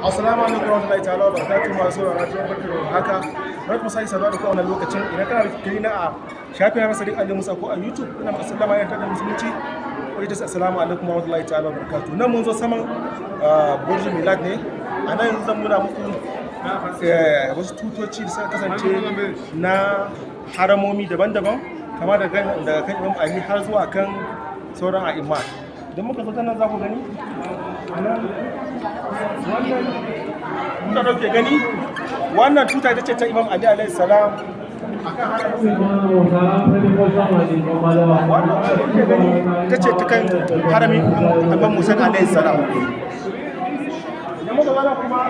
Assalamu alaikum warahmatullahi ta'ala wabarakatuh masu saurara ta barka da haka. Barka sai saduwa da kowane lokacin idan kana da fikiri na a shafin na Sadiq Ali Musa ko a YouTube ina maka sallama ya tada musulunci ko ita assalamu alaikum warahmatullahi ta'ala wabarakatuh. Nan mun zo saman Burj Milad ne. A nan yanzu zan nuna muku wasu tutoci da suka kasance na haramomi daban-daban kama daga kan Imam Ali har zuwa kan sauran a'imma. Idan muka zo ta nan za ku gani wannan dauke gani wannan tuta ita ce ta Imam Ali alayhi salam wannan dauke gani ita ce ta kan haramin Imam Musa alayhi salam. Idan muka zana kuma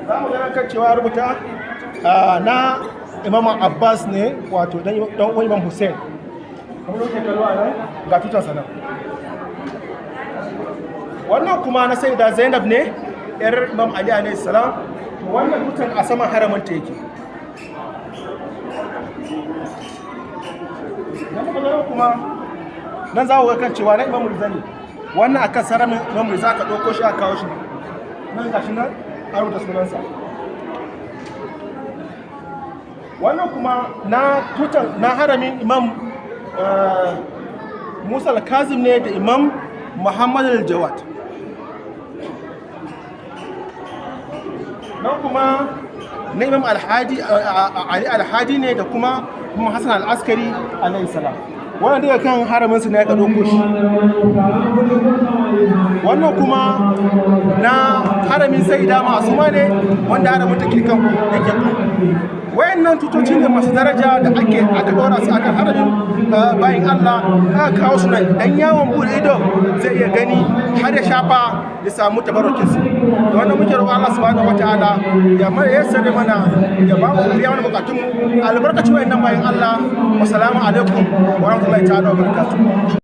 za mu gana kan cewa rubuta na Imam Abbas ne wato dan Imam Hussein kamar yadda kallo a nan ga tutarsa nan. Wannan kuma na sai da Zainab ne yar Imam Ali alayhi salam. Wannan tutar a saman haramin ta yake. Dan kuma nan za ku ga kan cewa na Imam Rizani wannan akan saramin Imam Riza ka dauko shi aka kawo shi nan gashi nan a rubuta sunansa. Wannan kuma na tutar na haramin Imam Musa al-Kazim ne da Imam Muhammad al-Jawad. Nan kuma na Imam Ali al-Hadi ne da kuma Hassan al-Askari alayhi salam. Wannan daga kan haramin su ne aka dauko shi. Wannan kuma na haramin Sayyida Ma'suma ne wanda haramin take kan yake. Wayannan tutoci ne masu daraja da aka dora su akan haramin bayin Allah aka kawo su nan dan yawon bude ido zai iya gani har ya shafa ya samu tabarrukin su. Da wannan muke roƙon Allah subhanahu wataala ya yassare mana ya ba mu biya mana bukatun mu albarkacin wayannan bayin Allah. Assalamu alaikum wa rahmatullahi ta'ala wa barakatuh.